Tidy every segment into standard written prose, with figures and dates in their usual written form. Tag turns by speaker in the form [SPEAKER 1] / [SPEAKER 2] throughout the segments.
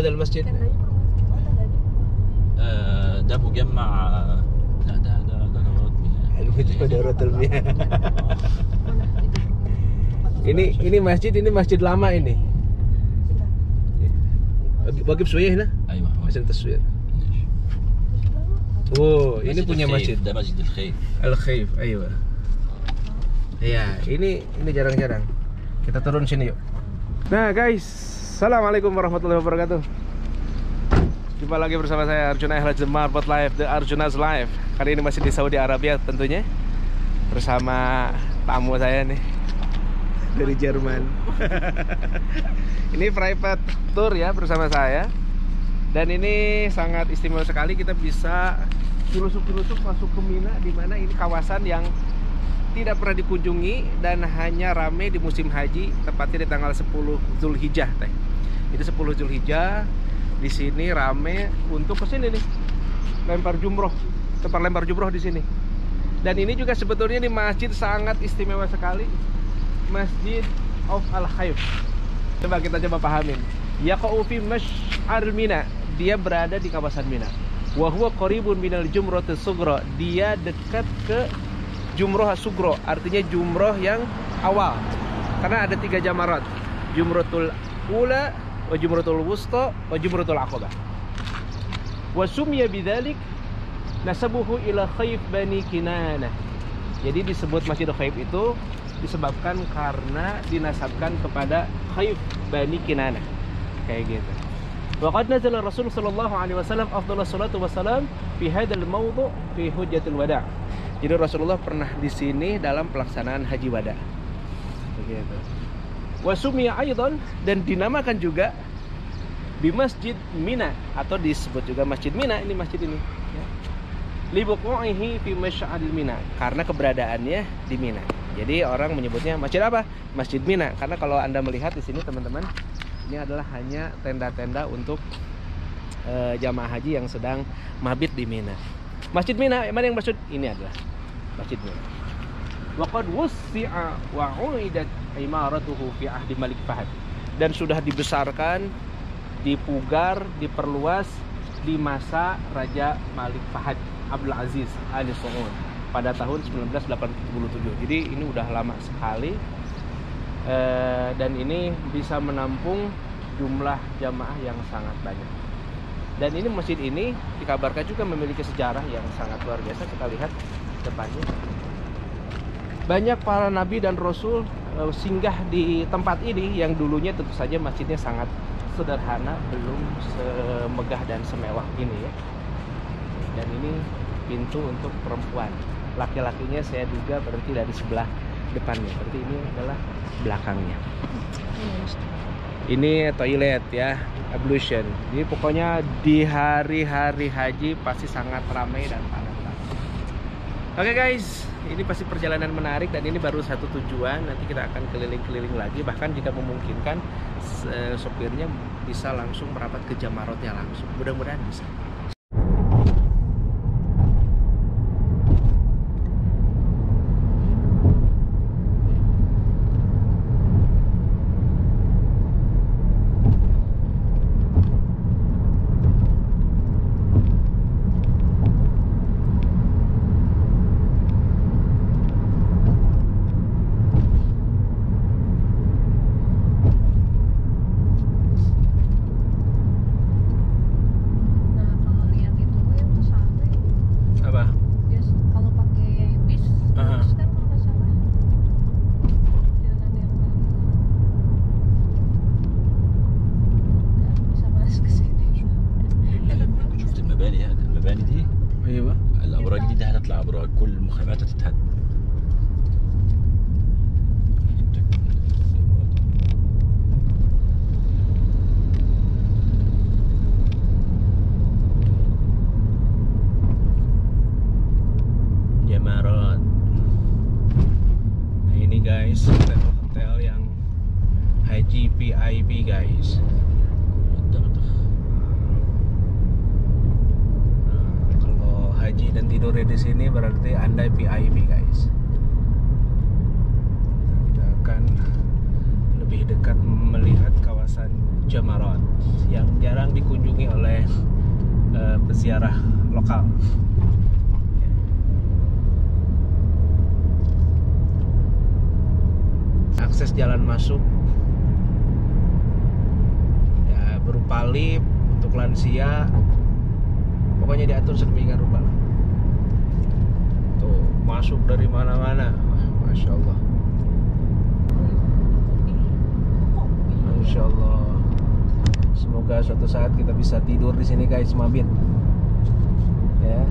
[SPEAKER 1] هذا المسجد؟
[SPEAKER 2] ده مجمع. لا ده دورات مياه.
[SPEAKER 1] دورات المياه. Ini masjid lama ini. Wajib شوية هنا
[SPEAKER 2] ايوه
[SPEAKER 1] عشان تصوير. Oh, ini punya masjid.
[SPEAKER 2] ده مسجد الخيف.
[SPEAKER 1] Al-Khaif, ayo. Ya, ini jarang-jarang. Kita turun sini yuk. Nah, guys, assalamualaikum warahmatullahi wabarakatuh. Jumpa lagi bersama saya Arjuna Ikhlas Marbot Live, The Arjuna's Live. Kali ini masih di Saudi Arabia tentunya. Bersama tamu saya nih dari Jerman. Ini private tour ya bersama saya. Dan ini sangat istimewa sekali, kita bisa telusuk-telusuk masuk ke Mina, di mana ini kawasan yang tidak pernah dikunjungi dan hanya ramai di musim haji, tepatnya di tanggal 10 Zulhijjah teh. Itu 10 Zulhijjah di sini ramai untuk ke sini nih. Lempar jumroh, tempat lempar jumroh di sini. Dan ini juga sebetulnya di masjid sangat istimewa sekali. Masjid of Al-Khaif. Coba kita pahamin. Yaqa'u fi Mash'ar Mina. Dia berada di kawasan Mina. Wa huwa qaribun minal jumratus sughra. Dia dekat ke jumroh sugro, artinya jumroh yang awal. Karena ada 3 jamarat. Jumratul ula, wa jumratul wusta, wa jumratul aqabah. Wa sumya bidzalik nasabuhu ila Khaif Bani Kinanah. Jadi disebut Masjidul Khaif itu disebabkan karena dinasabkan kepada Khaif Bani Kinanah. Kayak gitu. Waqad nazala Rasul sallallahu alaihi wasallam afdhalus salatu wassalam fi hadzal mawdu' fi hujjatul wada'. Jadi Rasulullah pernah di sini dalam pelaksanaan haji wada. Begitu. Wa sumiya aidan, dan dinamakan juga di Masjid Mina, atau disebut juga Masjid Mina, ini masjid ini ya. Li buqu'ihi fi Mash'ar Mina, karena keberadaannya di Mina. Jadi orang menyebutnya masjid apa? Masjid Mina. Karena kalau Anda melihat di sini teman-teman, ini adalah hanya tenda-tenda untuk jamaah haji yang sedang mabit di Mina. Masjid Mina, mana yang maksud? Ini adalah Masjid Mina. Waqad wussi'a wa 'uidat imaratuhu fi ahdi Malik Fahad. Dan sudah dibesarkan, dipugar, diperluas di masa Raja Malik Fahad Abdul Aziz Al Saud pada tahun 1987. Jadi ini udah lama sekali. Dan ini bisa menampung jumlah jamaah yang sangat banyak. Dan ini masjid ini dikabarkan juga memiliki sejarah yang sangat luar biasa. Kita lihat depannya. Banyak para nabi dan rasul singgah di tempat ini, yang dulunya tentu saja masjidnya sangat sederhana, belum semegah dan semewah ini ya. Dan ini pintu untuk perempuan. Laki-lakinya saya duga berarti dari sebelah depannya. Berarti ini adalah belakangnya. Ini toilet ya, ablution. Jadi pokoknya di hari-hari haji pasti sangat ramai dan padat. Oke guys, ini pasti perjalanan menarik dan ini baru satu tujuan. Nanti kita akan keliling-keliling lagi. Bahkan jika memungkinkan, sopirnya bisa langsung merapat ke jamarotnya langsung. Mudah-mudahan bisa. Guys, hotel yang haji VIP guys. Kalau haji dan tidurnya di sini berarti Anda VIP guys. Kita akan lebih dekat melihat kawasan Jamarat yang jarang lokal. Akses jalan masuk ya berupa lift untuk lansia, pokoknya diatur sedemikian rupa lah. Tuh masuk dari mana-mana, masya Allah, masya Allah. Semoga suatu saat kita bisa tidur di sini guys, mabit ya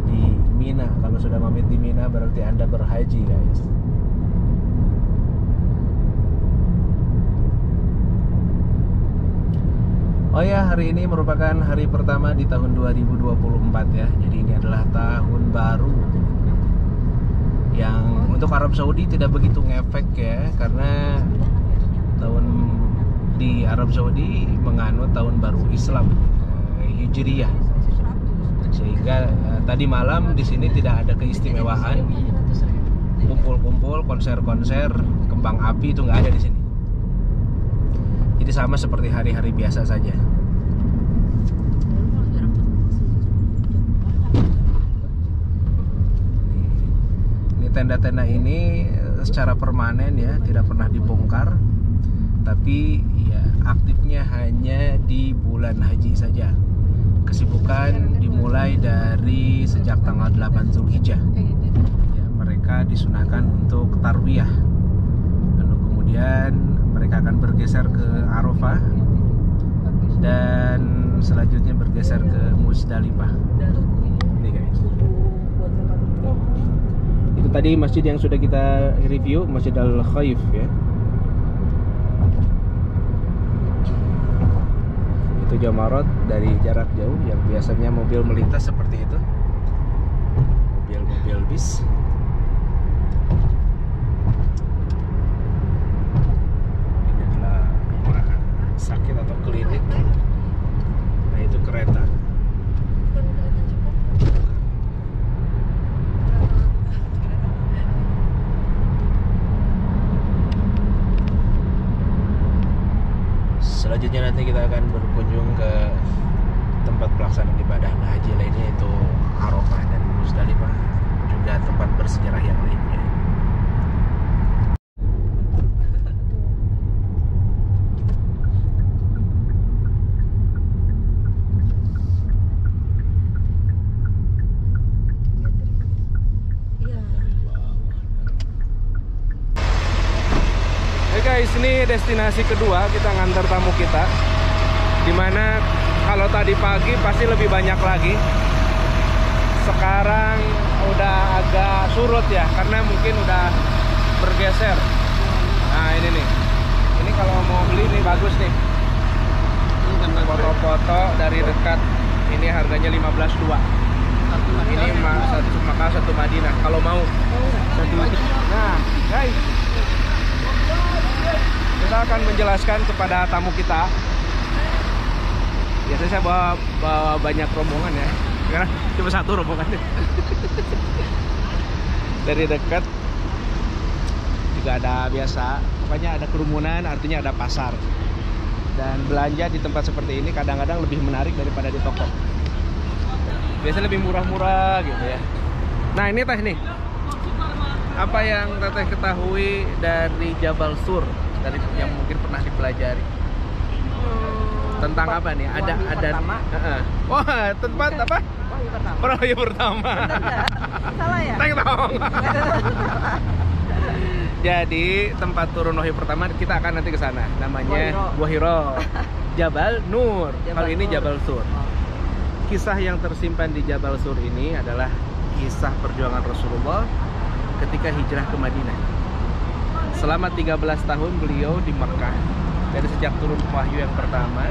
[SPEAKER 1] di Mina. Kalau sudah mabit di Mina berarti Anda berhaji guys. Oh ya, hari ini merupakan hari pertama di tahun 2024 ya. Jadi ini adalah tahun baru yang untuk Arab Saudi tidak begitu ngefek ya, karena tahun di Arab Saudi menganut tahun baru Islam Hijriyah. Sehingga tadi malam di sini tidak ada keistimewaan, kumpul-kumpul, konser-konser, kembang api itu nggak ada di sini. Jadi sama seperti hari-hari biasa saja. Ini tenda-tenda ini secara permanen ya, tidak pernah dibongkar. Tapi ya aktifnya hanya di bulan haji saja. Kesibukan dimulai dari sejak tanggal 8 Zulhijjah. Ya, mereka disunahkan untuk tarwiyah. Lalu kemudian mereka akan bergeser ke Arafah dan selanjutnya bergeser ke Muzdalifah. Ini guys. Itu tadi masjid yang sudah kita review, Masjid Al-Khaif ya. Itu Jamarat dari jarak jauh yang biasanya mobil melintas seperti itu. Mobil-mobil bis. Sakit atau klinik. Nah itu kereta. Selanjutnya nanti kita akan berkunjung ke tempat pelaksanaan ibadah haji lainnya, yaitu Arafah dan Muzdalifah, juga tempat bersejarah yang lainnya. Guys, ini destinasi kedua kita ngantar tamu kita, dimana kalau tadi pagi pasti lebih banyak lagi. Sekarang udah agak surut ya, karena mungkin udah bergeser. Nah ini nih, ini kalau mau beli nih bagus nih, foto-foto dari dekat. Ini harganya 15.200. Ini maka satu Madinah kalau mau. Nah guys, kita akan menjelaskan kepada tamu kita. Biasanya saya bawa banyak rombongan ya, karena cuma satu rombongan. Dari dekat juga ada biasa, pokoknya ada kerumunan, artinya ada pasar. Dan belanja di tempat seperti ini kadang-kadang lebih menarik daripada di toko. Biasanya lebih murah-murah gitu ya. Nah ini teh nih, apa yang teteh ketahui dari Jabal Sur, dari yang mungkin pernah dipelajari tentang apa nih? Ada wah, tempat apa? Wahyu pertama.
[SPEAKER 3] Salah ya?
[SPEAKER 1] Teng dong. Jadi tempat turun wahyu pertama kita akan nanti ke sana. Namanya Wahiro. Jabal Nur. Kali ini Jabal Sur. Kisah yang tersimpan di Jabal Sur ini adalah kisah perjuangan Rasulullah ketika hijrah ke Madinah. Selama 13 tahun beliau di Mekah, dari sejak turun wahyu yang pertama,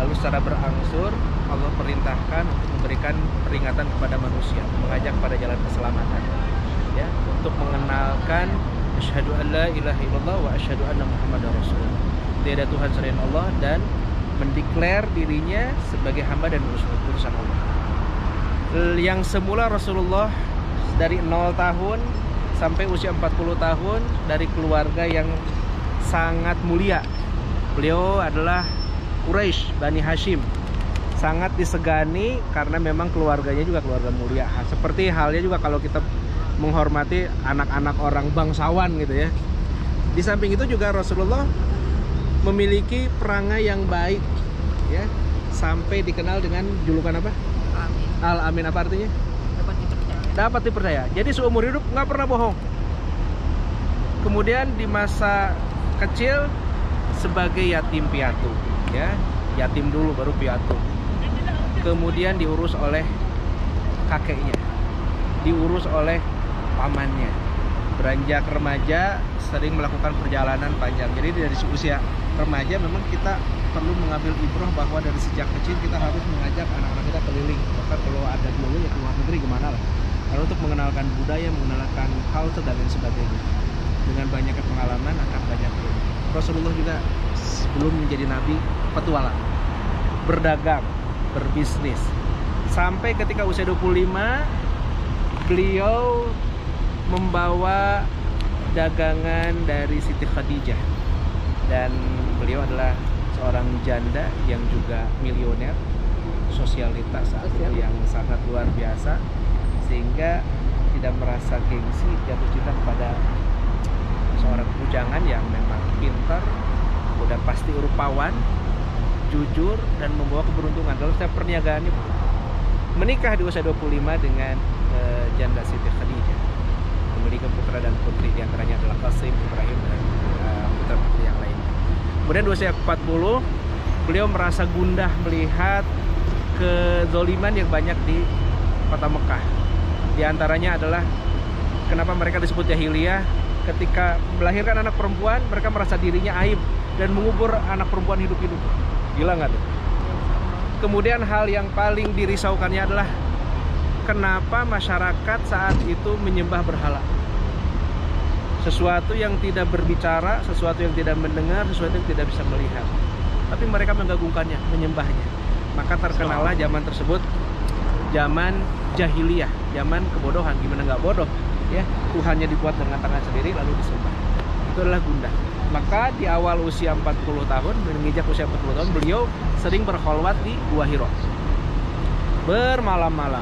[SPEAKER 1] lalu secara berangsur Allah perintahkan untuk memberikan peringatan kepada manusia, mengajak pada jalan keselamatan, ya, untuk mengenalkan asyhadu an la ilaha illallah wa asyhadu anna muhammadar rasulullah, tiada Tuhan selain Allah, dan mendeklar dirinya sebagai hamba dan utusan Allah. Yang semula Rasulullah dari 0 tahun sampai usia 40 tahun dari keluarga yang sangat mulia. Beliau adalah Quraisy, Bani Hashim, sangat disegani karena memang keluarganya juga keluarga mulia. Seperti halnya juga kalau kita menghormati anak-anak orang bangsawan gitu ya. Di samping itu juga Rasulullah memiliki perangai yang baik ya, sampai dikenal dengan julukan apa?
[SPEAKER 3] Amin.
[SPEAKER 1] Al-Amin. Apa artinya?
[SPEAKER 3] Dapat dipercaya.
[SPEAKER 1] Dapat dipercaya. Jadi seumur hidup nggak pernah bohong. Kemudian di masa kecil sebagai yatim piatu ya, yatim dulu baru piatu. Kemudian diurus oleh kakeknya, diurus oleh pamannya. Beranjak remaja sering melakukan perjalanan panjang. Jadi dari usia remaja memang kita perlu mengambil ibrah bahwa dari sejak kecil kita harus mengajak anak-anak kita keliling. Bahkan kalau ada dulu ya ke luar negeri gimana lah. Lalu untuk mengenalkan budaya, mengenalkan culture dan lain sebagainya. Dengan banyaknya pengalaman akan banyak. Rasulullah juga sebelum menjadi nabi petualang, berdagang, berbisnis. Sampai ketika usia 25 beliau membawa dagangan dari Siti Khadijah, dan beliau adalah seorang janda yang juga milioner, sosialitas yang sangat luar biasa, sehingga tidak merasa gengsi, jatuh cinta kepada seorang bujangan yang memang pintar, udah pasti rupawan, jujur, dan membawa keberuntungan dalam setiap perniagaannya. Menikah di usia 25 dengan janda Siti Khadijah, memiliki putra dan putri, diantaranya adalah Qasim, Ibrahim, dan putra-putri yang lainnya. Kemudian di usia 40 beliau merasa gundah melihat kezoliman yang banyak di kota Mekah. Di antaranya adalah kenapa mereka disebut jahiliyah. Ketika melahirkan anak perempuan, mereka merasa dirinya aib dan mengubur anak perempuan hidup-hidup. Gila nggak tuh? Kemudian hal yang paling dirisaukannya adalah kenapa masyarakat saat itu menyembah berhala. Sesuatu yang tidak berbicara, sesuatu yang tidak mendengar, sesuatu yang tidak bisa melihat. Tapi mereka mengagungkannya, menyembahnya. Maka terkenallah zaman tersebut zaman jahiliyah, zaman kebodohan. Gimana nggak bodoh? Ya, Tuhannya dibuat dengan tangan sendiri lalu disembah. Itu adalah gundah. Maka di awal usia 40 tahun, menginjak usia 40 tahun, beliau sering berkholwat di Gua Hiro, bermalam-malam.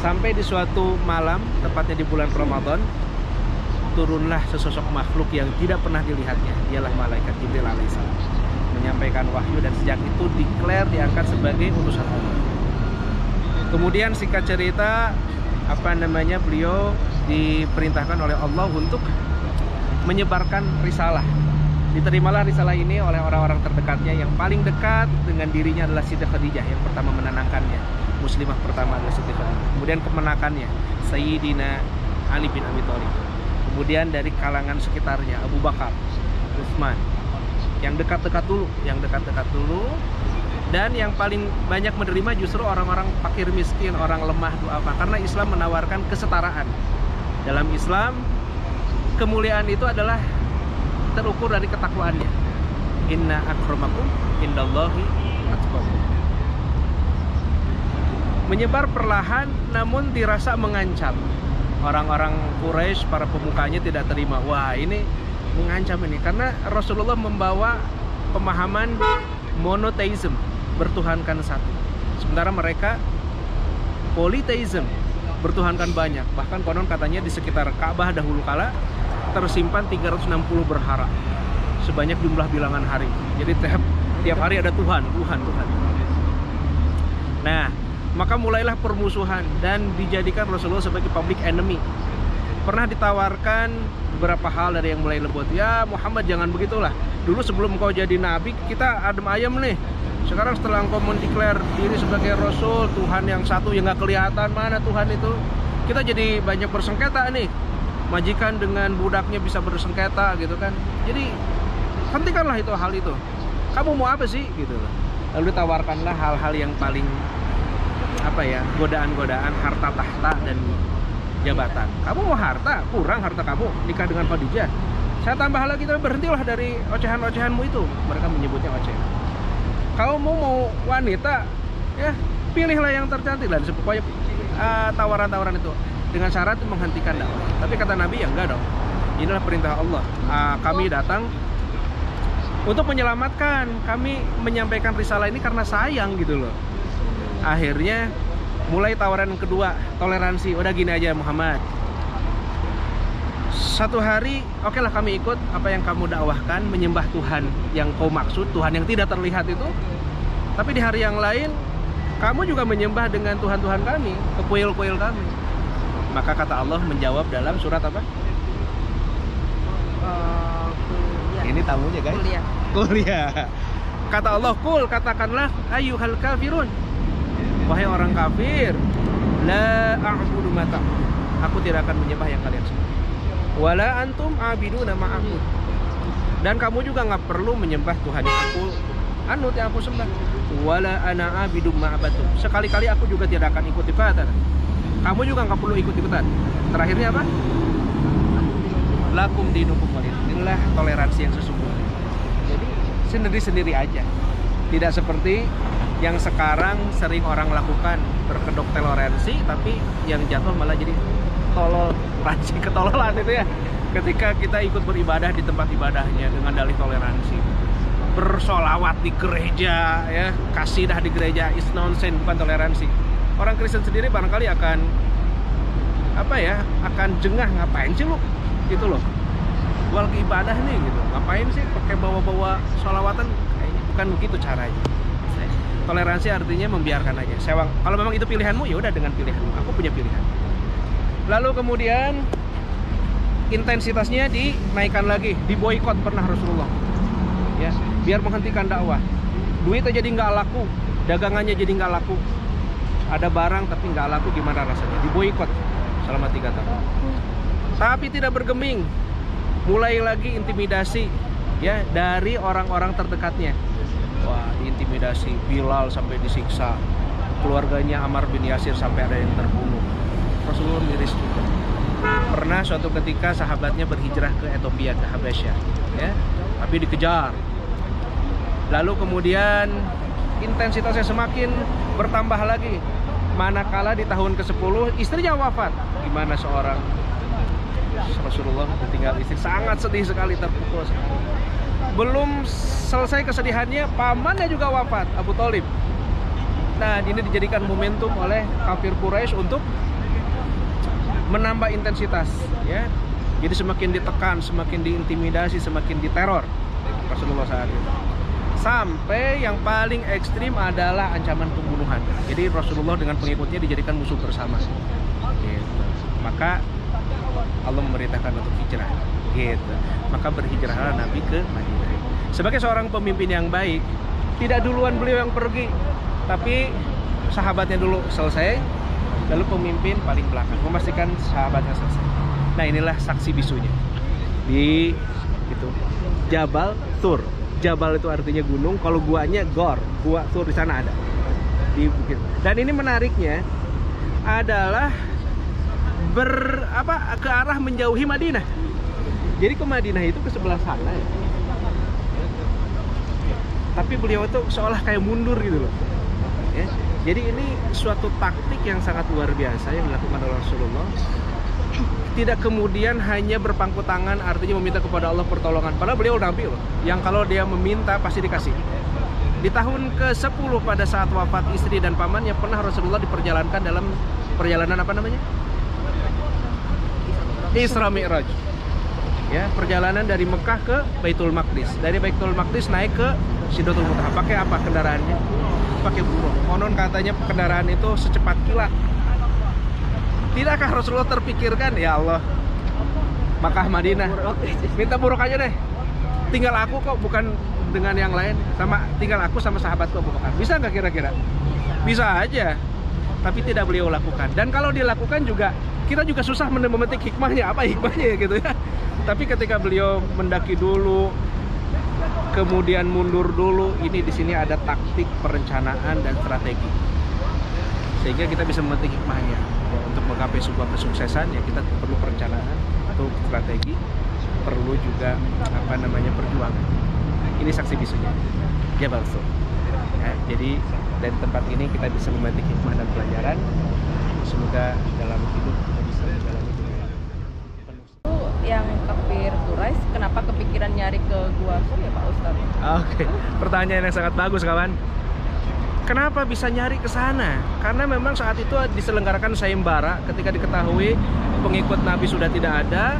[SPEAKER 1] Sampai di suatu malam, tepatnya di bulan Ramadan, turunlah sesosok makhluk yang tidak pernah dilihatnya. Dialah malaikat Jibril alaihissalam, menyampaikan wahyu, dan sejak itu diangkat sebagai utusan Allah. Kemudian singkat cerita, beliau diperintahkan oleh Allah untuk menyebarkan risalah. Diterimalah risalah ini oleh orang-orang terdekatnya. Yang paling dekat dengan dirinya adalah Siti Khadijah, yang pertama menenangkannya. Muslimah pertama adalah Siti Khadijah. Kemudian kemenakannya Sayyidina Ali bin Abi Thalib. Kemudian dari kalangan sekitarnya Abu Bakar, Utsman. Yang dekat-dekat dulu. Dan yang paling banyak menerima justru orang-orang fakir miskin, orang lemah, duafa. Karena Islam menawarkan kesetaraan. Dalam Islam, kemuliaan itu adalah terukur dari ketakwaannya. Inna akramakum indallahi atqakum. Menyebar perlahan namun dirasa mengancam. Orang-orang Quraisy, para pemukanya tidak terima. Wah, ini mengancam ini. Karena Rasulullah membawa pemahaman monoteism, bertuhankan satu. Sementara mereka politeism, bertuhankan banyak. Bahkan konon katanya di sekitar Ka'bah dahulu kala tersimpan 360 berhala, sebanyak jumlah bilangan hari. Jadi tiap hari ada Tuhan. Nah, maka mulailah permusuhan dan dijadikan Rasulullah sebagai public enemy. Pernah ditawarkan beberapa hal dari yang mulai lembut. Ya Muhammad, jangan begitulah. Dulu sebelum kau jadi nabi kita adem ayam nih. Sekarang setelah engkau mendeklar diri sebagai Rasul, Tuhan yang satu yang nggak kelihatan, mana Tuhan itu, kita jadi banyak bersengketa nih. Majikan dengan budaknya bisa bersengketa gitu kan. Jadi hentikanlah hal itu. Kamu mau apa sih gitu. Lalu ditawarkanlah hal-hal yang paling godaan-godaan, harta tahta dan jabatan. Kamu mau harta? Kurang harta kamu, nikah dengan Khadijah. Saya tambah lagi, tapi berhentilah dari ocehan-ocehanmu itu. Mereka menyebutnya ocehan. Kamu mau wanita, ya pilihlah yang tercantik. Dan pokoknya tawaran-tawaran itu dengan syarat menghentikan dakwah. Tapi kata Nabi, ya enggak dong. Inilah perintah Allah. Kami datang untuk menyelamatkan. Kami menyampaikan risalah ini karena sayang gitu loh. Akhirnya mulai tawaran kedua, toleransi. Udah gini aja Muhammad, satu hari oke lah kami ikut apa yang kamu dakwahkan, menyembah Tuhan yang kau maksud, Tuhan yang tidak terlihat itu. Tapi di hari yang lain kamu juga menyembah dengan Tuhan-Tuhan kami, ke kuil-kuil kami. Maka kata Allah menjawab dalam surat apa?
[SPEAKER 3] Kuliah.
[SPEAKER 1] Ini tamunya guys. Kuliah. Kata Allah, kul, katakanlah ayyuhal kafirun, wahai orang kafir, la a'budu ma ta'budun, aku tidak akan menyembah yang kalian sembah. Wala antum abiduna ma a'bud, dan kamu juga nggak perlu menyembah Tuhan yang aku anut, yang aku sembah. Wala ana abidu ma abatum, sekali-kali aku juga tidak akan ikut ibadah. Kamu juga nggak perlu ikut-ikutan. Terakhirnya apa? Lakum dinukum waliyadin. Inilah toleransi yang sesungguhnya. Jadi sendiri-sendiri aja. Tidak seperti yang sekarang sering orang lakukan, berkedok toleransi, tapi yang jatuh malah jadi toleransi, ketololan itu ya. Ketika kita ikut beribadah di tempat ibadahnya dengan dalih toleransi, bersolawat di gereja, ya, kasidah di gereja, is nonsense, bukan toleransi. Orang Kristen sendiri barangkali akan akan jengah, ngapain sih lu gitu loh, buat ibadah nih gitu, ngapain sih pakai bawa-bawa sholawatan, kayaknya bukan begitu caranya. Toleransi artinya membiarkan aja. Kalau memang itu pilihanmu, ya udah dengan pilihanmu, aku punya pilihan. Lalu kemudian intensitasnya dinaikkan lagi, diboikot pernah Rasulullah, ya, biar menghentikan dakwah. Duitnya jadi nggak laku, dagangannya jadi nggak laku, ada barang tapi nggak laku, gimana rasanya? Diboikot selama 3 tahun. Tapi tidak bergeming, mulai lagi intimidasi, ya, dari orang-orang terdekatnya. Wah, diintimidasi, Bilal sampai disiksa, keluarganya Ammar bin Yasir sampai ada yang terbunuh. Rasulullah miris juga. Pernah suatu ketika sahabatnya berhijrah ke Ethiopia, ke Habasyah, ya, tapi dikejar. Lalu kemudian intensitasnya semakin bertambah lagi. Manakala di tahun ke-10 istrinya wafat. Gimana seorang Rasulullah ditinggal istri, sangat sedih sekali, terpukul sekali. Belum selesai kesedihannya, pamannya juga wafat, Abu Thalib. Nah, ini dijadikan momentum oleh kafir Quraisy untuk menambah intensitas, ya. Jadi semakin ditekan, semakin diintimidasi, semakin diteror Rasulullah saat itu. Sampai yang paling ekstrim adalah ancaman pembunuhan. Jadi Rasulullah dengan pengikutnya dijadikan musuh bersama, gitu. Maka Allah memerintahkan untuk hijrah, gitu. Maka berhijrahlah Nabi ke Madinah. Sebagai seorang pemimpin yang baik, tidak duluan beliau yang pergi, tapi sahabatnya dulu selesai, lalu pemimpin paling belakang memastikan sahabatnya selesai. Nah, inilah saksi bisunya di itu Jabal Tur. Jabal itu artinya gunung, kalau guanya Gor, gua Tur di sana ada di bukit. Dan ini menariknya adalah ke arah menjauhi Madinah. Jadi ke Madinah itu ke sebelah sana, ya. Tapi beliau itu seolah kayak mundur gitu loh, ya. Jadi ini suatu taktik yang sangat luar biasa yang dilakukan oleh Rasulullah. Tidak kemudian hanya berpangku tangan, artinya meminta kepada Allah pertolongan. Padahal beliau Nabi loh, yang kalau dia meminta pasti dikasih. Di tahun ke-10 pada saat wafat istri dan pamannya, pernah Rasulullah diperjalankan dalam perjalanan apa namanya? Isra Mi'raj. Ya, perjalanan dari Mekah ke Baitul Maqdis. Dari Baitul Maqdis naik ke Sidratul Muntaha. Pakai apa kendaraannya? Pakai burung. Konon katanya kendaraan itu secepat kilat. Tidakkah Rasulullah terpikirkan, ya Allah, Makkah Madinah, minta buruk aja deh, tinggal aku kok, bukan dengan yang lain, tinggal aku sama sahabatku Abu Bakar. Bisa nggak kira-kira? Bisa aja, tapi tidak beliau lakukan. Dan kalau dilakukan juga, kita juga susah memetik hikmahnya, apa hikmahnya ya gitu ya. Tapi ketika beliau mendaki dulu, kemudian mundur dulu, ini di sini ada taktik perencanaan dan strategi, sehingga kita bisa memetik hikmahnya. Untuk menggapai sebuah kesuksesan, ya kita perlu perencanaan, untuk strategi, perlu juga perjuangan. Ini saksi bisunya Jabal Tur. Ya, jadi dari tempat ini kita bisa memetik hikmah dan pelajaran. Semoga dalam hidup kita bisa menjalani dengan penuh.
[SPEAKER 3] Yang kafir Quraisy, kenapa kepikiran nyari ke Gua Sur ya Pak Ustadz?
[SPEAKER 1] Oke, pertanyaan yang sangat bagus kawan. Kenapa bisa nyari ke sana? Karena memang saat itu diselenggarakan sayembara ketika diketahui pengikut Nabi sudah tidak ada,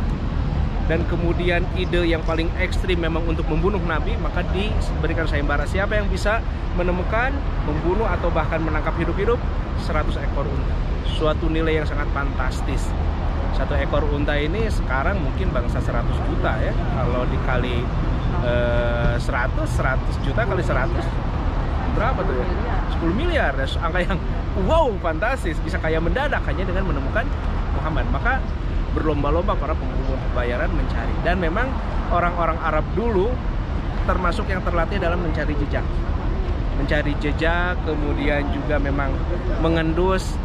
[SPEAKER 1] dan kemudian ide yang paling ekstrim memang untuk membunuh Nabi, maka diberikan sayembara. Siapa yang bisa menemukan, membunuh atau bahkan menangkap hidup-hidup 100 ekor unta. Suatu nilai yang sangat fantastis. Satu ekor unta ini sekarang mungkin bangsa 100 juta ya. Kalau dikali 100 juta kali 100 berapa tuh ya? 10 miliar. Angka yang wow, fantastis. Bisa kaya mendadak hanya dengan menemukan Muhammad. Maka berlomba-lomba para pengumum pembayaran mencari. Dan memang orang-orang Arab dulu termasuk yang terlatih dalam mencari jejak. Mencari jejak, kemudian juga memang mengendus,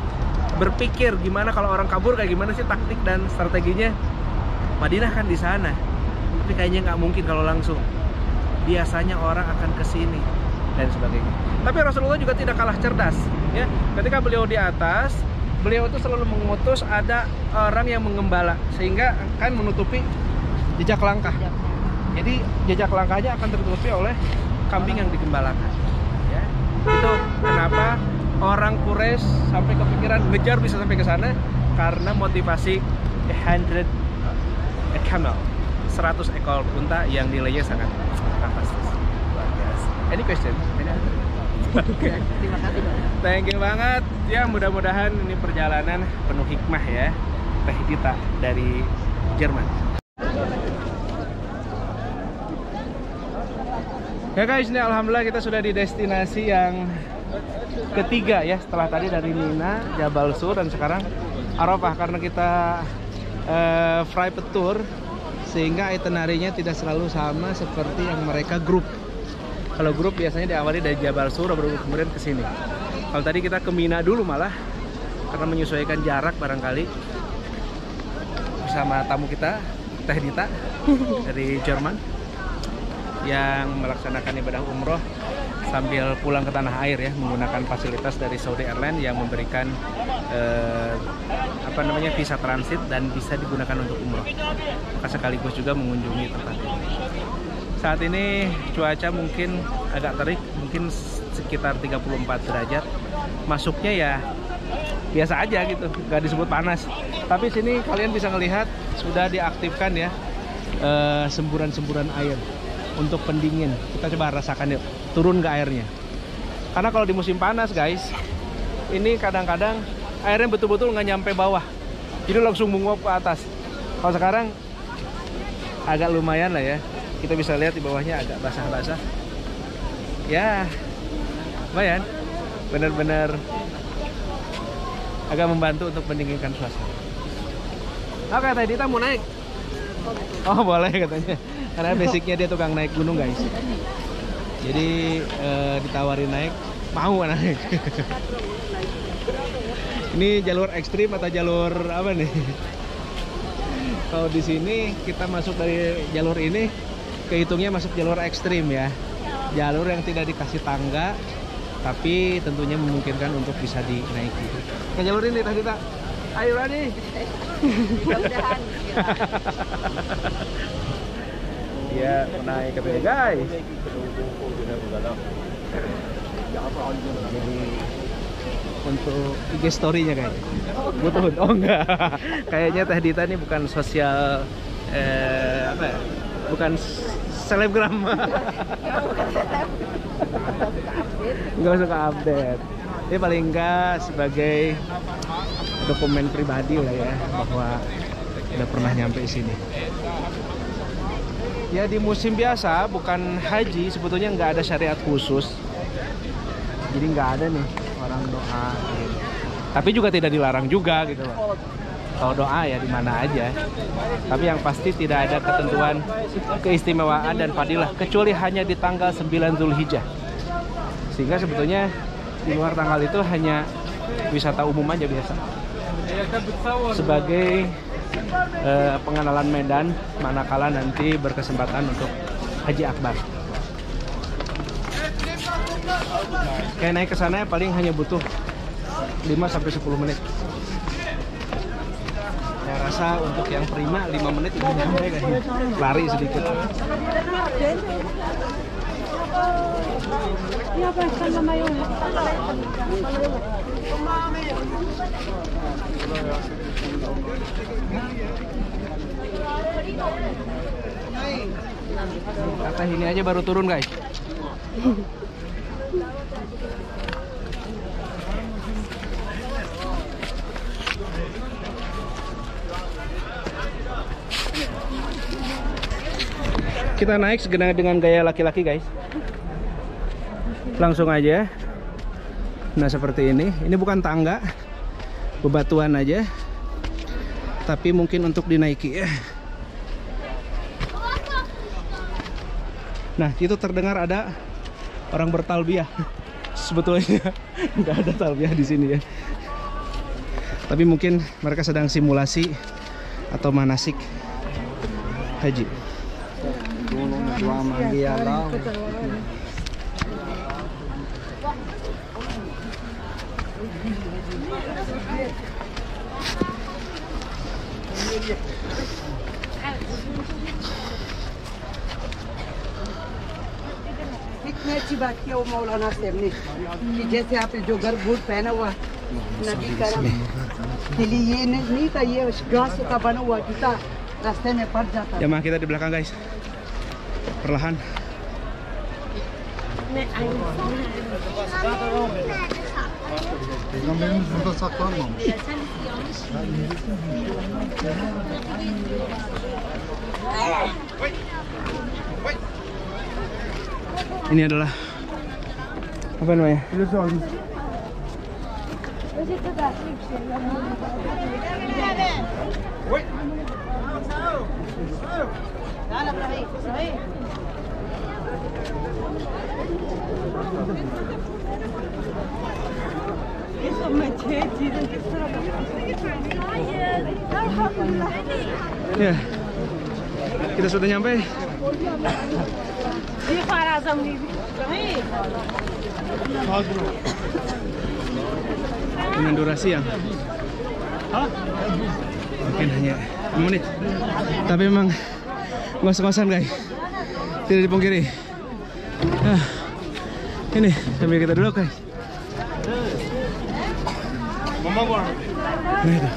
[SPEAKER 1] berpikir gimana kalau orang kabur, kayak gimana sih taktik dan strateginya. Madinah kan di sana, tapi kayaknya nggak mungkin kalau langsung. Biasanya orang akan ke sini dan sebagainya. Tapi Rasulullah juga tidak kalah cerdas, ya. Ketika beliau di atas, beliau itu selalu mengutus ada orang yang mengembala sehingga akan menutupi jejak langkah. Jadi jejak langkahnya akan tertutupi oleh kambing yang digembalakan. Ya. Itu kenapa orang Quraisy sampai kepikiran ngejar bisa sampai ke sana, karena motivasi 100 camel, 100 ekor unta yang nilainya sangat fantastis. Luar biasa. Any question?
[SPEAKER 3] Terima kasih banyak.
[SPEAKER 1] Thank you banget. Ya, mudah-mudahan ini perjalanan penuh hikmah ya. Teh Dita dari Jerman. Ya guys, ini alhamdulillah kita sudah di destinasi yang ketiga ya. Setelah tadi dari Mina, Jabal Sur, dan sekarang Arafah. Karena kita private tour, sehingga itinerary-nya tidak selalu sama seperti yang mereka grup. Kalau grup biasanya diawali dari Jabal Sur, baru kemudian ke sini. Kalau tadi kita ke Mina dulu malah, karena menyesuaikan jarak barangkali, bersama tamu kita, Teh Dita dari Jerman, yang melaksanakan ibadah umroh sambil pulang ke tanah air ya, menggunakan fasilitas dari Saudi Airlines yang memberikan visa transit dan bisa digunakan untuk umroh. Maka sekaligus juga mengunjungi tempat ini. Saat ini cuaca mungkin agak terik, mungkin sekitar 34 derajat. Masuknya ya biasa aja gitu, nggak disebut panas. Tapi sini kalian bisa melihat sudah diaktifkan ya semburan-semburan air untuk pendingin. Kita coba rasakan yuk, turun ke airnya. Karena kalau di musim panas guys, ini kadang-kadang airnya betul-betul nggak nyampe bawah, jadi langsung menguap ke atas. Kalau sekarang agak lumayan lah ya. Kita bisa lihat di bawahnya agak basah-basah. Ya, lumayan. Benar-benar agak membantu untuk mendinginkan suasana. Oke, tadi kita mau naik. Oh, boleh katanya. Karena basicnya dia tukang naik gunung guys. Jadi ditawarin naik, mau naik. Ini jalur ekstrim atau jalur apa nih? Kalau di sini kita masuk dari jalur ini, kehitungnya masuk jalur ekstrim ya. Jalur yang tidak dikasih tangga, tapi tentunya memungkinkan untuk bisa dinaiki. Ke jalur ini tadi tak? Ayo Rani.
[SPEAKER 3] Mudah-mudahan.
[SPEAKER 1] Ya, naik katanya guys. Jadi untuk IG story-nya kayaknya. Butuh. Oh enggak. Kayaknya Teh Dita ini bukan sosial bukan selebgram. Enggak suka update. Ini paling enggak sebagai dokumen pribadi lah ya, bahwa udah pernah nyampe sini. Ya di musim biasa, bukan haji, sebetulnya nggak ada syariat khusus. Jadi nggak ada nih orang doa gitu. Tapi juga tidak dilarang juga gitu loh. Kalau doa ya di mana aja. Tapi yang pasti tidak ada ketentuan keistimewaan dan fadilah kecuali hanya di tanggal 9 Zulhijjah. Sehingga sebetulnya di luar tanggal itu hanya wisata umum aja biasa. Sebagai pengenalan medan manakala nanti berkesempatan untuk Haji Akbar. Kayak naik ke sana paling hanya butuh 5-10 menit. Saya rasa untuk yang prima 5 menit udah nyampe kayaknya. Lari sedikit. Kata ini aja baru turun guys. Kita naik dengan gaya laki-laki guys. Langsung aja. Nah seperti ini. Ini bukan tangga, bebatuan aja. Tapi mungkin untuk dinaiki. Nah itu terdengar ada orang bertalbiyah. Sebetulnya nggak ada talbiyah di sini ya. Tapi mungkin mereka sedang simulasi atau manasik haji.
[SPEAKER 4] इतनी अच्छी बात की वो मौलाना साहब ने कि जैसे आपने जो घर बूट पहना हुआ नबी करम के लिए ये नहीं था, ये घास का बना हुआ जूता रास्ते में पड़ जाता।
[SPEAKER 1] Jamaah kita di belakang guys. Perlahan.
[SPEAKER 5] Peygamberimiz burada saklanmamış.
[SPEAKER 1] Ini adalah apa namanya? Ya, kita sudah nyampe. Dengan durasi yang mungkin hanya 5 menit, tapi memang ngos-ngosan guys, tidak dipungkiri. Nah, ini sambil kita duduk guys. Nah, itu.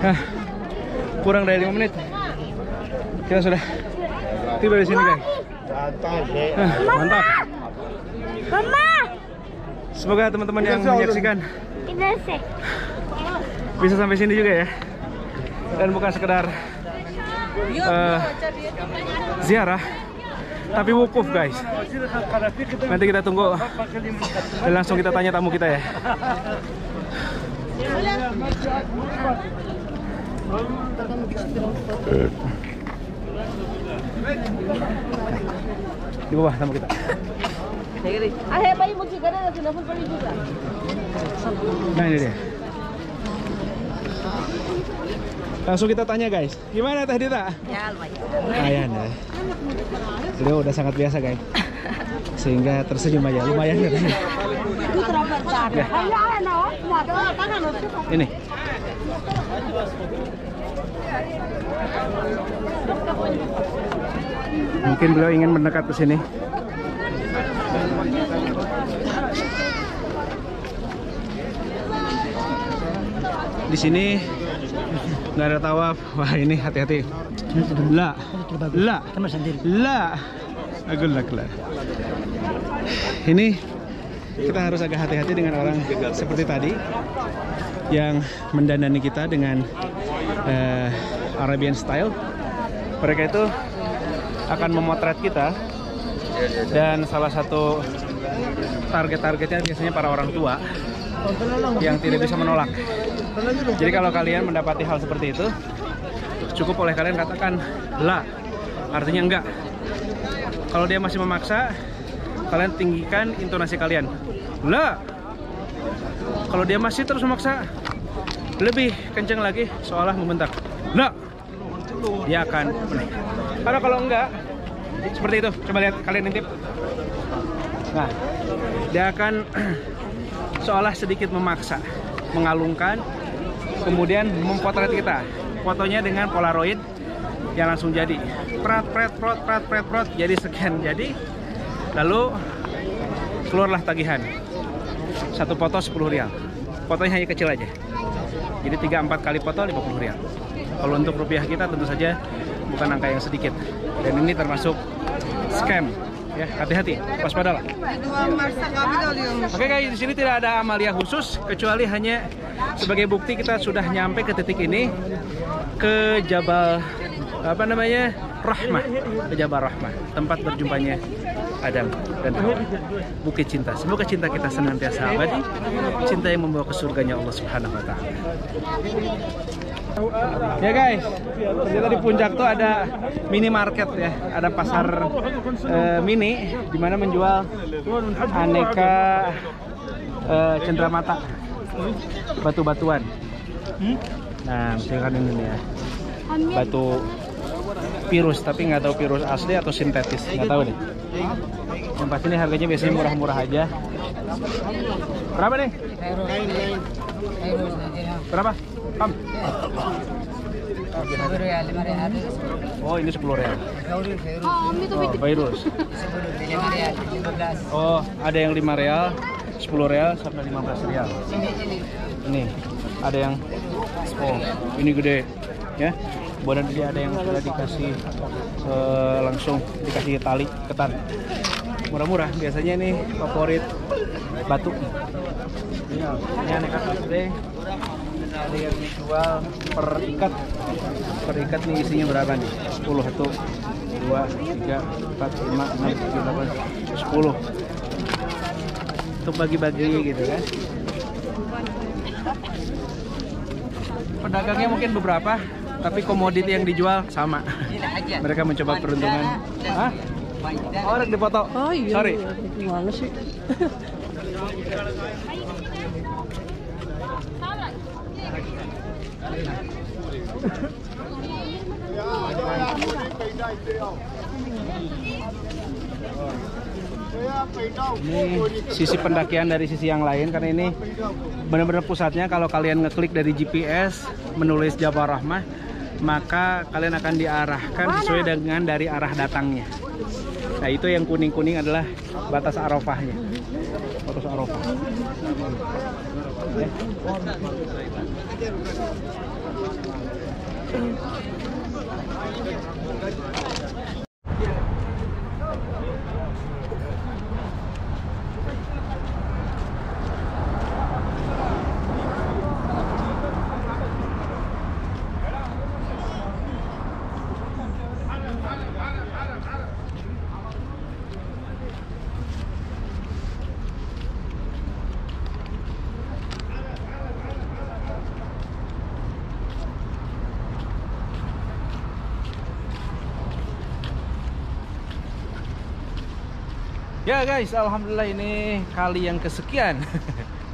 [SPEAKER 1] Nah, kurang dari 5 menit kita sudah tiba di sini guys. Nah, mantap.
[SPEAKER 6] Mama,
[SPEAKER 1] Semoga teman-teman yang menyaksikan bisa sampai sini juga ya, dan bukan sekedar ziarah, tapi wukuf guys. Nanti kita tunggu dan langsung kita tanya tamu kita ya. Di bawah tamu kita. Nah ini dia. Langsung kita tanya guys, gimana Teh Dita?
[SPEAKER 3] Ya lumayan.
[SPEAKER 1] Lumayan ya. Beliau udah sangat biasa guys, sehingga tersenyum aja, lumayan katanya. Ya. Ini. Mungkin beliau ingin mendekat ke sini. Di sini nggak ada tawaf. Wah ini hati-hati. La, agulak lah. Ini kita harus agak hati-hati dengan orang seperti tadi yang mendandani kita dengan Arabian style. Mereka itu akan memotret kita, dan salah satu target-targetnya biasanya para orang tua yang tidak bisa menolak. Jadi kalau kalian mendapati hal seperti itu, cukup oleh kalian katakan la, artinya enggak. Kalau dia masih memaksa, kalian tinggikan intonasi kalian, la. Kalau dia masih terus memaksa, lebih kencang lagi, seolah membentak, la. Dia akan menaik. Karena kalau enggak, seperti itu. Coba lihat, kalian intip. Nah, dia akan seolah sedikit memaksa, mengalungkan, kemudian mempotret kita. Fotonya dengan Polaroid yang langsung jadi. Prat, jadi sekian jadi. Lalu keluarlah tagihan. Satu foto 10 rial. Fotonya hanya kecil aja. Jadi 3-4 kali foto 50 rial. Kalau untuk rupiah kita tentu saja bukan angka yang sedikit. Dan ini termasuk scam. Ya, hati-hati, waspadalah. Oke guys, di sini tidak ada amalia khusus kecuali hanya sebagai bukti kita sudah nyampe ke titik ini, ke Jabal Rahmah, ke Jabal Rahmah, tempat berjumpanya Adam dan Hawa. Bukit cinta. Semoga cinta kita senantiasa abadi, cinta yang membawa ke surganya Allah Subhanahu wa taala. Ya guys, ternyata di puncak tuh ada minimarket ya, ada pasar mini di mana menjual aneka cenderamata, batu-batuan. Nah, misalkan ini nih ya, batu virus, tapi nggak tahu virus asli atau sintetis, nggak tahu deh. Yang pasti ini harganya biasanya murah-murah aja. Berapa nih? Berapa? Kam? Oh, ini 10 rial. Oh, virus. Oh, ada yang 5 rial, 10 rial sampai 15 rial. Ini ada yang ini gede ya. Kemudian dia ada yang sudah dikasih langsung dikasih tali ketan. Murah-murah, biasanya ini favorit batu. Ini aneka gede. Ada yang dijual per ikat. Per ikat nih isinya berapa nih? 10, 1, 2, 3, 4, 5, 6, 7, 8, 10. Untuk bagi-bagi gitu kan. Pedagangnya mungkin beberapa, tapi komoditi yang dijual sama. Mereka mencoba peruntungan. Hah? Oh, ada dipoto.
[SPEAKER 3] Oh iya.
[SPEAKER 1] Sorry.
[SPEAKER 3] Gimana sih?
[SPEAKER 1] Ini sisi pendakian dari sisi yang lain, karena ini benar-benar pusatnya. Kalau kalian ngeklik dari GPS menulis Jabal Rahmah, maka kalian akan diarahkan sesuai dengan dari arah datangnya. Nah, itu yang kuning-kuning adalah batas Arafahnya. Batas Arafah. Ya. Ya guys, alhamdulillah ini kali yang kesekian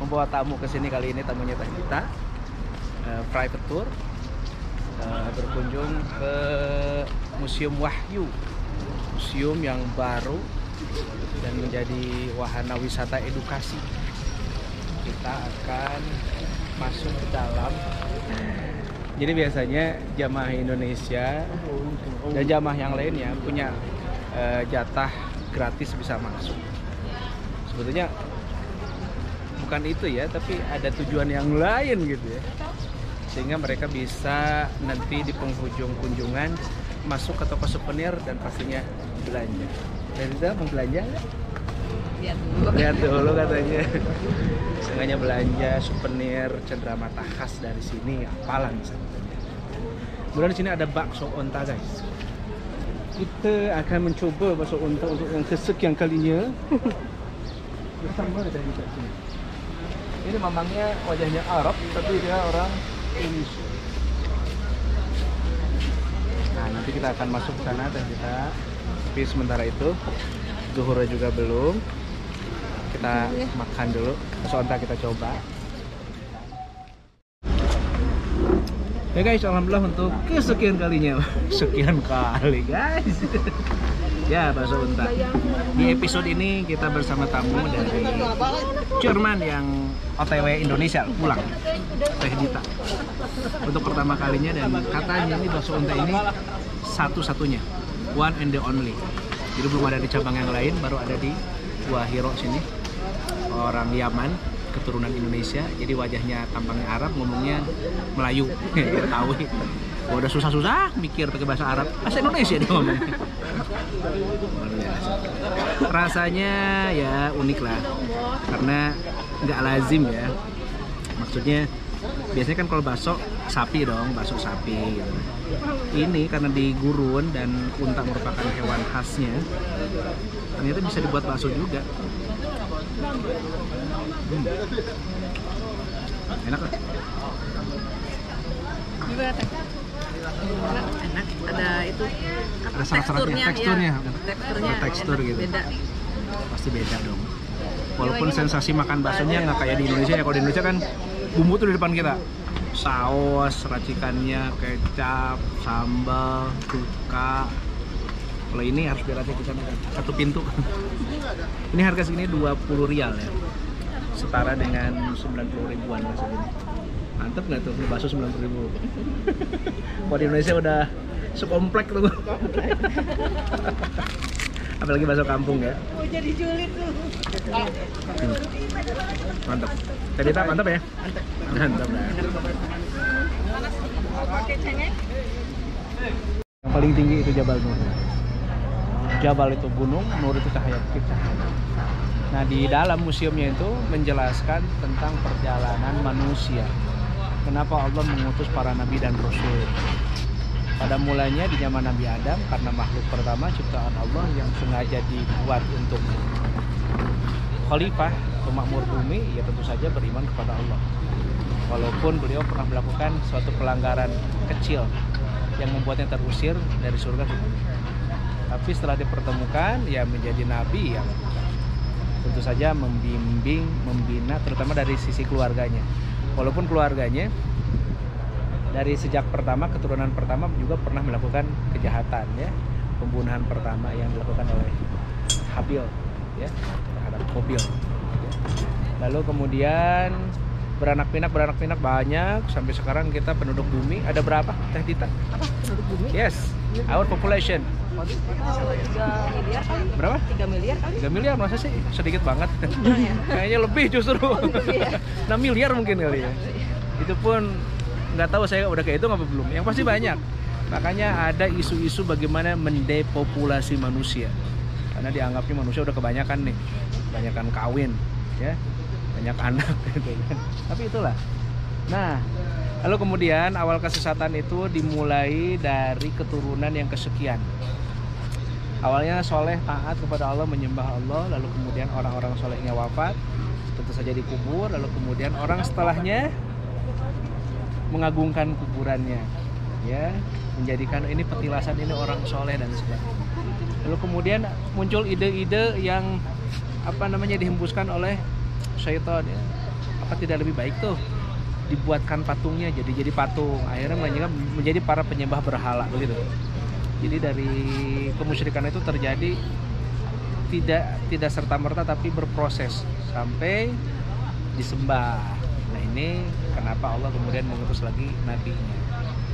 [SPEAKER 1] membawa tamu ke sini. Kali ini tamunya Teh Dita, private tour, berkunjung ke Museum Wahyu, museum yang baru dan menjadi wahana wisata edukasi. Kita akan masuk ke dalam. Jadi biasanya jamaah Indonesia dan jamaah yang lainnya punya jatah gratis bisa masuk. Sebetulnya bukan itu ya, tapi ada tujuan yang lain gitu ya, sehingga mereka bisa nanti di penghujung kunjungan masuk ke toko souvenir dan pastinya belanja. Dan kita mau belanja nggak? Lihat dulu katanya. Sengaja belanja souvenir cenderamata khas dari sini, apalah misalnya. Kemudian di sini ada bakso onta guys. Kita akan mencoba bakso onta untuk yang kesekian kalinya bersama dari sini. Ini mamangnya wajahnya Arab, tapi dia orang Indonesia. Nah, nanti kita akan masuk ke sana dan kita, tapi sementara itu zuhurnya juga belum. Kita makan dulu, bakso onta kita coba. Ya guys, alhamdulillah untuk kesekian kalinya, sekian kali guys. Ya, bakso onta. Di episode ini kita bersama tamu dari Jerman yang OTW Indonesia pulang, Teh Dita. Untuk pertama kalinya, dan katanya ini bakso onta ini satu-satunya, one and the only. Jadi belum ada di cabang yang lain, baru ada di Gua Hiro sini. Orang Yaman, keturunan Indonesia, jadi wajahnya tampangnya Arab, ngomongnya Melayu. Kita tahu. Udah susah-susah mikir pakai bahasa Arab, bahasa Indonesia dia ngomongnya. Rasanya ya unik lah, karena nggak lazim ya. Maksudnya biasanya kan kalau bakso sapi dong, bakso sapi gitu. Ini karena di gurun dan unta merupakan hewan khasnya, ternyata bisa dibuat bakso juga. Enak lah.
[SPEAKER 3] Gimana teh? Enak, ada itu
[SPEAKER 1] Ada serat-seratnya, teksturnya.
[SPEAKER 3] teksturnya
[SPEAKER 1] Tekstur
[SPEAKER 3] enak,
[SPEAKER 1] gitu.
[SPEAKER 3] beda.
[SPEAKER 1] Pasti beda dong. Walaupun sensasi makan baksonya nggak kayak di Indonesia ya. Kalau di Indonesia kan bumbu tuh di depan kita, saus, racikannya, kecap, sambal, cuka. Kalau ini harus beratnya kita satu pintu. Ini harga segini 20 rial ya, setara dengan 90 ribuan mas ini. Mantep nggak tuh bakso 90 ribu? Kalau di Indonesia udah sekomplek tuh. Apalagi bakso kampung ya.
[SPEAKER 4] Oh, jadi julid tuh.
[SPEAKER 1] Mantap. Tadi tak mantap ya? Mantap lah. Yang paling tinggi itu Jabal Nur. Jabal itu gunung, Nur itu cahaya. Nah, di dalam museumnya itu menjelaskan tentang perjalanan manusia. Kenapa Allah mengutus para nabi dan rasul. Pada mulanya di zaman Nabi Adam, karena makhluk pertama ciptaan Allah yang sengaja dibuat untuk khalifah, pemakmur bumi, ya tentu saja beriman kepada Allah. Walaupun beliau pernah melakukan suatu pelanggaran kecil yang membuatnya terusir dari surga ke bumi. Tapi setelah dipertemukan, ya menjadi nabi yang tentu saja membimbing, membina, terutama dari sisi keluarganya. Walaupun keluarganya dari sejak pertama, keturunan pertama juga pernah melakukan kejahatan ya, pembunuhan pertama yang dilakukan oleh Habil ya terhadap Qabil. Ya. Lalu kemudian beranak pinak banyak sampai sekarang kita penduduk bumi ada berapa Teh Dita?
[SPEAKER 3] Apa? Penduduk bumi?
[SPEAKER 1] Yes, our population.
[SPEAKER 3] 3 miliar kali?
[SPEAKER 1] Berapa?
[SPEAKER 3] 3 miliar kali?
[SPEAKER 1] 3 miliar masa sih? Sedikit banget. Kayaknya lebih justru. 6 miliar mungkin kali ya. Itu pun nggak tahu saya udah kehitung apa belum. Yang pasti banyak. Makanya ada isu-isu bagaimana mendepopulasi manusia. Karena dianggapnya manusia udah kebanyakan nih. Kebanyakan kawin ya. Banyak anak gitu kan. Tapi itulah. Nah, lalu kemudian awal kesesatan itu dimulai dari keturunan yang kesekian. Awalnya soleh, taat kepada Allah, menyembah Allah, lalu kemudian orang-orang solehnya wafat, tentu saja dikubur, lalu kemudian orang setelahnya mengagungkan kuburannya, ya, menjadikan ini petilasan ini orang soleh dan sebagainya. Lalu kemudian muncul ide-ide yang dihembuskan oleh syaitan ya. Apa tidak lebih baik tuh dibuatkan patungnya, jadi patung, akhirnya menjadi para penyembah berhala begitu. Jadi dari kemusyrikan itu terjadi tidak serta-merta tapi berproses sampai disembah. Nah, ini kenapa Allah kemudian mengutus lagi nabinya.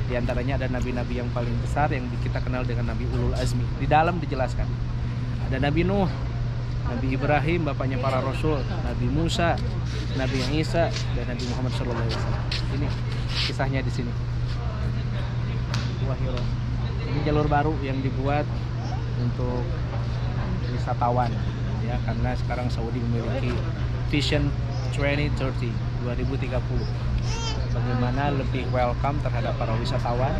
[SPEAKER 1] Di antaranya ada nabi-nabi yang paling besar yang kita kenal dengan Nabi Ulul Azmi. Di dalam dijelaskan ada Nabi Nuh, Nabi Ibrahim, bapaknya para rasul, Nabi Musa, Nabi Isa, dan Nabi Muhammad SAW. Ini kisahnya di sini. Gua Hiro. Ini jalur baru yang dibuat untuk wisatawan, ya, karena sekarang Saudi memiliki Vision 2030, bagaimana lebih welcome terhadap para wisatawan,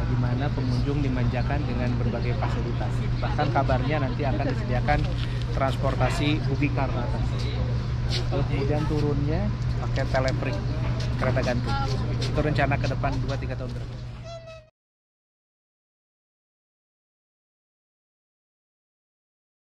[SPEAKER 1] di mana pengunjung dimanjakan dengan berbagai fasilitas. Bahkan kabarnya nanti akan disediakan transportasi Ubikar ke atas. Lalu kemudian turunnya pakai teleferik, kereta gantung. Itu rencana ke depan 2-3 tahun ke depan.